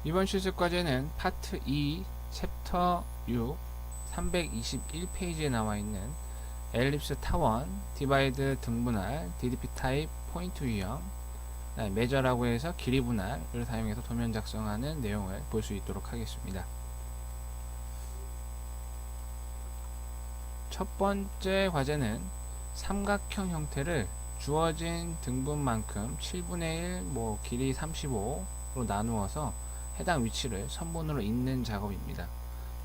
이번 실습 과제는 파트 2 챕터 6 321페이지에 나와 있는 엘립스 타원, 디바이드 등분할, DDP 타입, 포인트 유형, 메저라고 해서 길이 분할을 사용해서 도면 작성하는 내용을 볼 수 있도록 하겠습니다. 첫 번째 과제는 삼각형 형태를 주어진 등분만큼 7분의 1, 길이 35로 나누어서 해당 위치를 선분으로 잇는 작업입니다.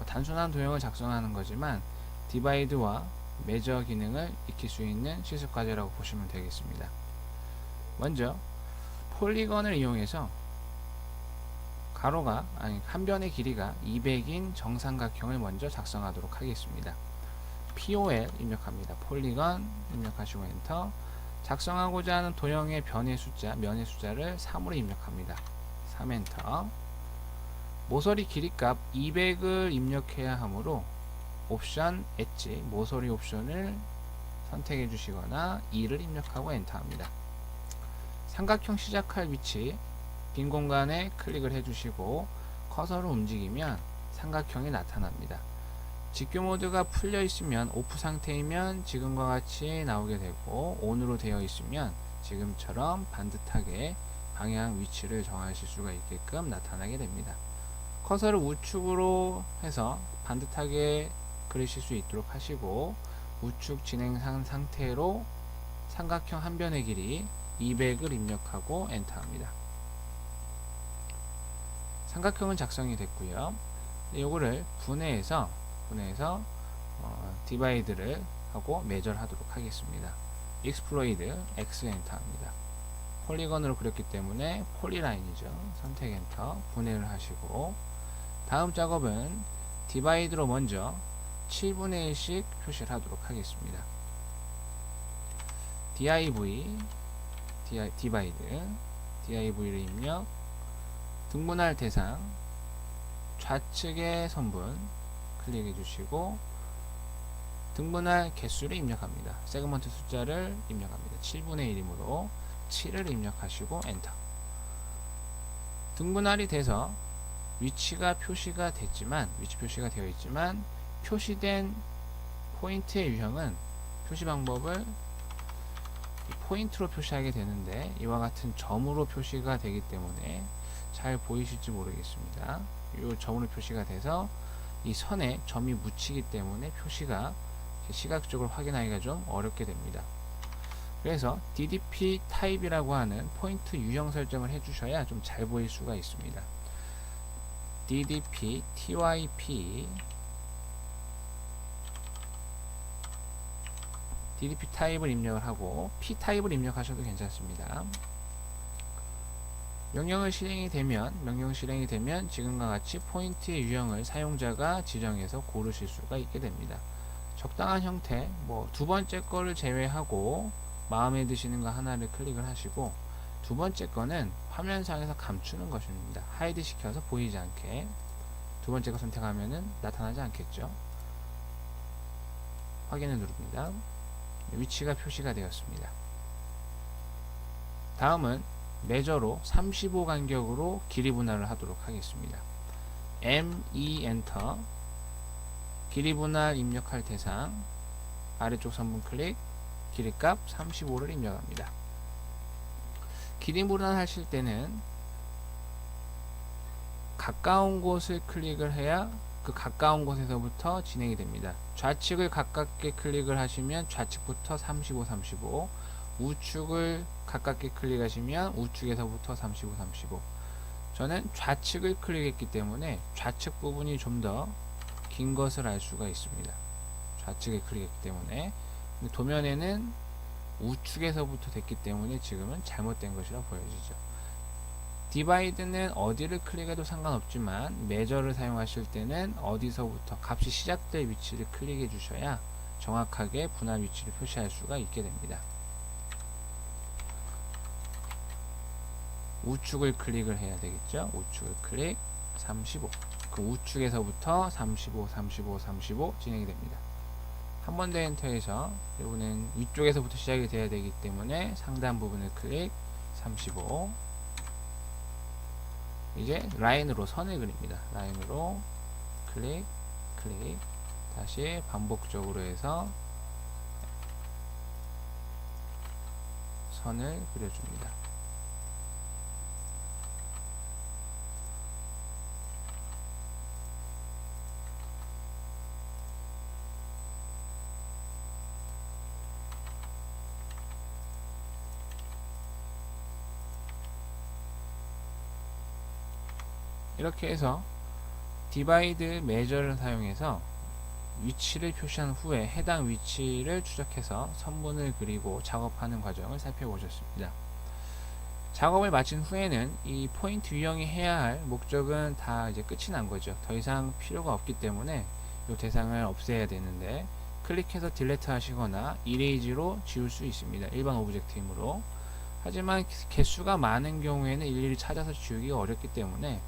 단순한 도형을 작성하는 거지만 디바이드와 메저 기능을 익힐 수 있는 실습 과제라고 보시면 되겠습니다. 먼저 폴리건을 이용해서 가로가 한 변의 길이가 200인 정삼각형을 먼저 작성하도록 하겠습니다. POL 입력합니다. 폴리건 입력하시고 엔터. 작성하고자 하는 도형의 변의 숫자, 면의 숫자를 3으로 입력합니다. 3 엔터. 모서리 길이값 200을 입력해야 하므로 옵션 엣지, 모서리 옵션을 선택해 주시거나 2를 입력하고 엔터합니다. 삼각형 시작할 위치 빈 공간에 클릭을 해 주시고 커서를 움직이면 삼각형이 나타납니다. 직교 모드가 풀려 있으면 오프 상태이면 지금과 같이 나오게 되고, 온으로 되어 있으면 지금처럼 반듯하게 방향 위치를 정하실 수가 있게끔 나타나게 됩니다. 커서를 우측으로 해서 반듯하게 그리실 수 있도록 하시고, 우측 진행한 상태로 삼각형 한 변의 길이 200을 입력하고 엔터합니다. 삼각형은 작성이 됐고요. 이거를 분해해서 디바이드를 하고 메저를 하도록 하겠습니다. 익스플로이드 X 엔터합니다. 폴리건으로 그렸기 때문에 폴리라인이죠. 선택 엔터, 분해를 하시고, 다음 작업은 디바이드로 먼저 7분의 1씩 표시를 하도록 하겠습니다. DIV를 입력, 등분할 대상, 좌측의 선분 클릭해 주시고 등분할 개수를 입력합니다. 세그먼트 숫자를 입력합니다. 7분의 1이므로 7을 입력하시고 엔터. 등분할이 돼서 위치가 표시가 되어 있지만 표시된 포인트의 유형은 표시 방법을 포인트로 표시하게 되는데, 이와 같은 점으로 표시가 되기 때문에 잘 보이실지 모르겠습니다. 이 점으로 표시가 돼서 이 선에 점이 묻히기 때문에 표시가 시각적으로 확인하기가 좀 어렵게 됩니다. 그래서 DDP 타입이라고 하는 포인트 유형 설정을 해주셔야 좀 잘 보일 수가 있습니다. DDP TYP DDP 타입을 입력을 하고 P 타입을 입력하셔도 괜찮습니다. 명령 실행이 되면 지금과 같이 포인트의 유형을 사용자가 지정해서 고르실 수가 있게 됩니다. 적당한 형태, 두 번째 거를 제외하고 마음에 드시는 거 하나를 클릭을 하시고, 두 번째 거는 화면상에서 감추는 것입니다. 하이드 시켜서 보이지 않게. 두 번째 거 선택하면은 나타나지 않겠죠. 확인을 누릅니다. 위치가 표시가 되었습니다. 다음은 메저로 35 간격으로 길이 분할을 하도록 하겠습니다. M2 엔터, 길이 분할 입력할 대상, 아래쪽 선분 클릭, 길이값 35를 입력합니다. 길이 분할 하실 때는 가까운 곳을 클릭을 해야 그 가까운 곳에서부터 진행이 됩니다. 좌측을 가깝게 클릭을 하시면 좌측부터 35, 35, 우측을 가깝게 클릭하시면 우측에서부터 35, 35. 저는 좌측을 클릭했기 때문에 좌측 부분이 좀 더 긴 것을 알 수가 있습니다. 좌측을 클릭했기 때문에. 도면에는 우측에서부터 됐기 때문에 지금은 잘못된 것이라 보여지죠. 디바이드는 어디를 클릭해도 상관없지만 메저를 사용하실 때는 어디서부터 값이 시작될 위치를 클릭해 주셔야 정확하게 분할 위치를 표시할 수가 있게 됩니다. 우측을 클릭을 해야 되겠죠. 우측을 클릭 35. 그 우측에서부터 35, 35, 35 진행이 됩니다. 한 번 더 엔터해서 이번엔 위쪽에서부터 시작이 돼야 되기 때문에 상단 부분을 클릭 35. 이제 라인으로 선을 그립니다. 라인으로 클릭, 클릭, 다시 반복적으로 해서 선을 그려줍니다. 이렇게 해서 디바이드 메저를 사용해서 위치를 표시한 후에 해당 위치를 추적해서 선분을 그리고 작업하는 과정을 살펴보셨습니다. 작업을 마친 후에는 이 포인트 유형이 해야 할 목적은 다 이제 끝이 난 거죠. 더 이상 필요가 없기 때문에 이 대상을 없애야 되는데, 클릭해서 딜레트 하시거나 이레이지로 지울 수 있습니다. 일반 오브젝트이므로. 하지만 개수가 많은 경우에는 일일이 찾아서 지우기가 어렵기 때문에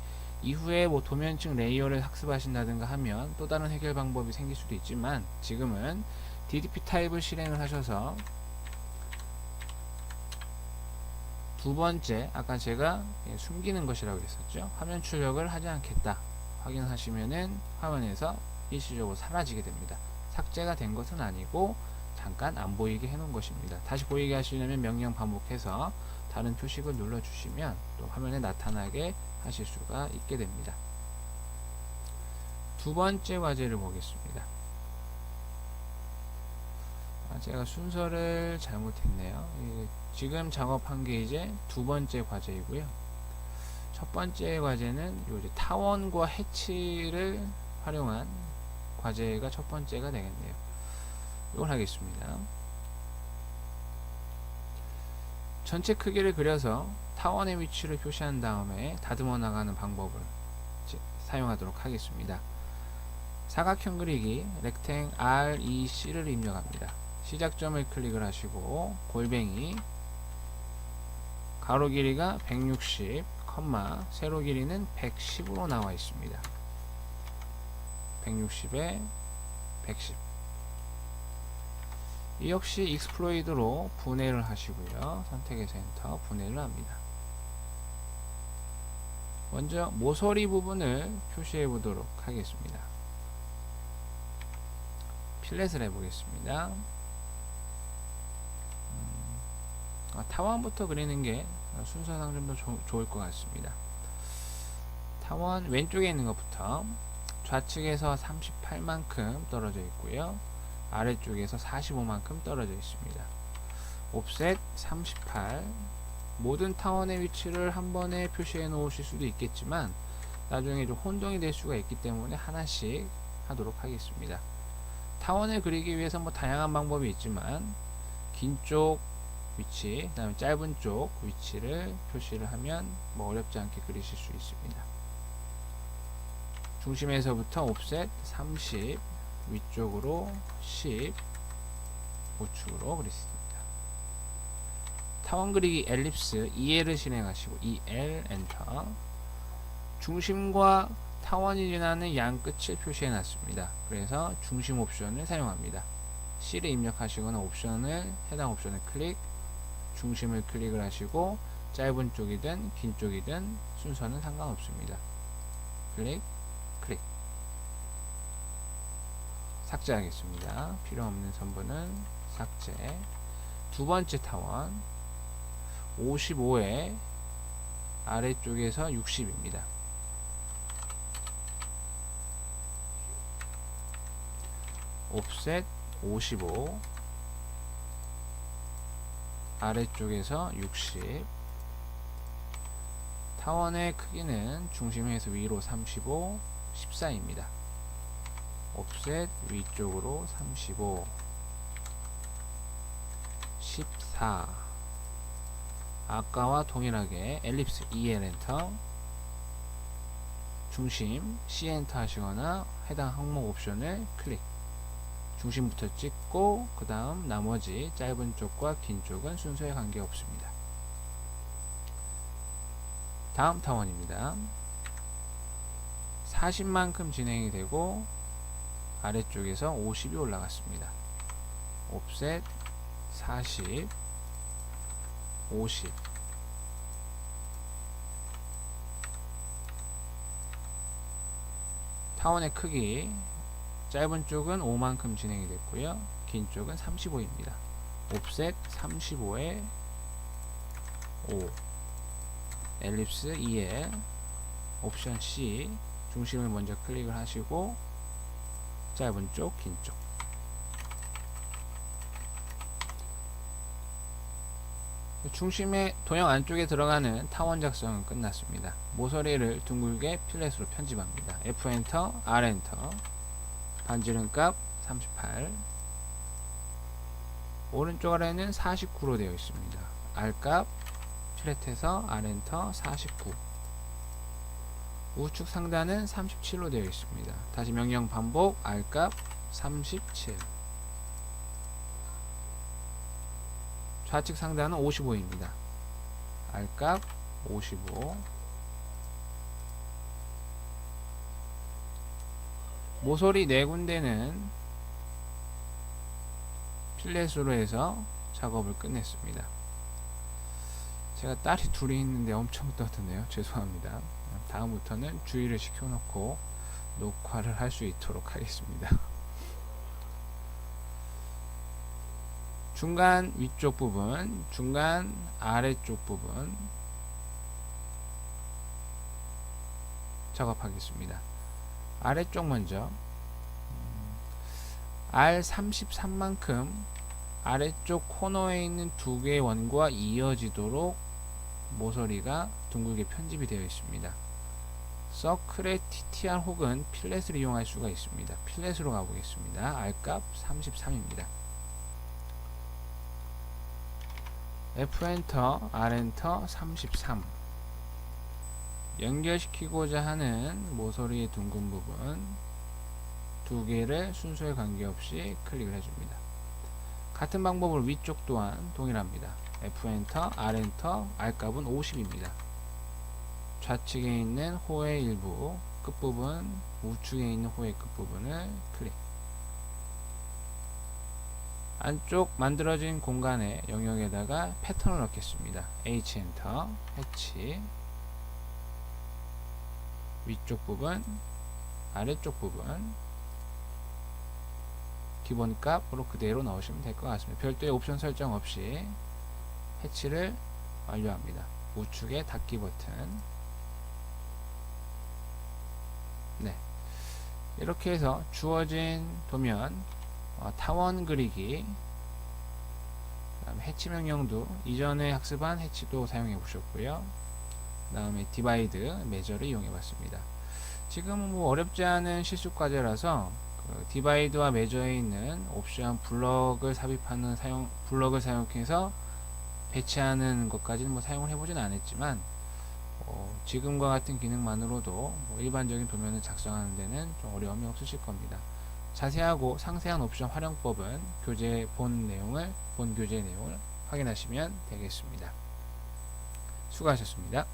이후에 뭐 도면층 레이어를 학습하신다든가 하면 또 다른 해결 방법이 생길 수도 있지만, 지금은 DDP 타입을 실행을 하셔서 두 번째, 아까 제가 숨기는 것이라고 했었죠. 화면 출력을 하지 않겠다 확인하시면은 화면에서 일시적으로 사라지게 됩니다. 삭제가 된 것은 아니고 잠깐 안 보이게 해 놓은 것입니다. 다시 보이게 하시려면 명령 반복해서 다른 표식을 눌러 주시면 또 화면에 나타나게 하실 수가 있게 됩니다. 두 번째 과제를 보겠습니다. 제가 순서를 잘못했네요. 지금 작업한 게 이제 두 번째 과제이고요. 첫 번째 과제는 이제 타원과 해치를 활용한 과제가 첫 번째가 되겠네요. 이걸 하겠습니다. 전체 크기를 그려서 타원의 위치를 표시한 다음에 다듬어 나가는 방법을 사용하도록 하겠습니다. 사각형 그리기 렉탱 REC를 입력합니다. 시작점을 클릭을 하시고 골뱅이 가로 길이가 160, 세로 길이는 110으로 나와 있습니다. 160에 110. 이 역시 익스플로이드로 분해를 하시고요. 선택해서 엔터, 분해를 합니다. 먼저 모서리 부분을 표시해 보도록 하겠습니다. 필렛을 해보겠습니다. 타원부터 그리는 게 순서상 좀 더 좋을 것 같습니다. 타원 왼쪽에 있는 것부터 좌측에서 38만큼 떨어져 있고요. 아래쪽에서 45만큼 떨어져 있습니다. 옵셋 38. 모든 타원의 위치를 한 번에 표시해 놓으실 수도 있겠지만 나중에 좀 혼동이 될 수가 있기 때문에 하나씩 하도록 하겠습니다. 타원을 그리기 위해서 뭐 다양한 방법이 있지만 긴 쪽 위치, 그 다음에 짧은 쪽 위치를 표시를 하면 뭐 어렵지 않게 그리실 수 있습니다. 중심에서부터 옵셋 30, 위쪽으로 10, 우측으로 그리습니다. 타원 그리기 엘립스 2L을 실행하시고 2L 엔터. 중심과 타원이 지나는 양 끝을 표시해 놨습니다. 그래서 중심 옵션을 사용합니다. C를 입력하시거나 옵션을, 해당 옵션을 클릭, 중심을 클릭을 하시고 짧은 쪽이든 긴 쪽이든 순서는 상관없습니다. 클릭, 클릭. 삭제하겠습니다. 필요 없는 선분은 삭제. 두 번째 타원 55에 아래쪽에서 60입니다. 옵셋 55, 아래쪽에서 60. 타원의 크기는 중심에서 위로 35, 14입니다. 옵셋 위쪽으로 35, 14. 아까와 동일하게 엘립스 EL 엔터, 중심 C 엔터 하시거나 해당 항목 옵션을 클릭. 중심부터 찍고 그 다음 나머지 짧은 쪽과 긴 쪽은 순서에 관계없습니다. 다음 타원입니다. 40만큼 진행이 되고 아래쪽에서 50이 올라갔습니다. 옵셋 40, 50. 타원의 크기 짧은 쪽은 5만큼 진행이 됐고요. 긴 쪽은 35입니다. 옵셋 35에 5, 엘립스 2에 옵션 C, 중심을 먼저 클릭을 하시고 짧은 쪽, 긴 쪽. 중심의 도형 안쪽에 들어가는 타원 작성은 끝났습니다. 모서리를 둥글게 필렛으로 편집합니다. F 엔터, R 엔터. 반지름 값 38. 오른쪽 아래는 49로 되어 있습니다. R 값 필렛에서 R 엔터 49. 우측 상단은 37로 되어 있습니다. 다시 명령 반복. R 값 37. 좌측 상단은 55입니다. R 값 55. 모서리 네 군데는 필렛으로 해서 작업을 끝냈습니다. 제가 딸이 둘이 있는데 엄청 떠드네요. 죄송합니다. 다음부터는 주의를 시켜놓고 녹화를 할 수 있도록 하겠습니다. 중간 위쪽 부분, 중간 아래쪽 부분 작업하겠습니다. 아래쪽 먼저 R33만큼 아래쪽 코너에 있는 두 개의 원과 이어지도록 모서리가 둥글게 편집이 되어 있습니다. 서클의 TTR 혹은 필렛을 이용할 수가 있습니다. 필렛으로 가보겠습니다. R값 33입니다. F 엔터, R 엔터 33. 연결시키고자 하는 모서리의 둥근 부분 두 개를 순서에 관계없이 클릭을 해줍니다. 같은 방법으로 위쪽 또한 동일합니다. F 엔터, R 엔터, R 값은 50입니다. 좌측에 있는 호의 일부 끝부분, 우측에 있는 호의 끝부분을 클릭. 안쪽 만들어진 공간의 영역에다가 패턴을 넣겠습니다. H 엔터, 해치. 위쪽 부분, 아래쪽 부분 기본 값으로 그대로 넣으시면 될 것 같습니다. 별도의 옵션 설정 없이 해치를 완료합니다. 우측에 닫기 버튼. 네, 이렇게 해서 주어진 도면 타원 그리기, 그다음에 해치 명령도 이전에 학습한 해치도 사용해 보셨고요. 그 다음에 디바이드, 메저를 이용해 봤습니다. 지금은 뭐 어렵지 않은 실습 과제라서 그 디바이드와 메저에 있는 옵션 블럭을 삽입하는 블럭을 사용해서 배치하는 것까지는 뭐 사용을 해보진 않았지만 지금과 같은 기능만으로도 뭐 일반적인 도면을 작성하는 데는 좀 어려움이 없으실 겁니다. 자세하고 상세한 옵션 활용법은 본 교재 내용을 확인하시면 되겠습니다. 수고하셨습니다.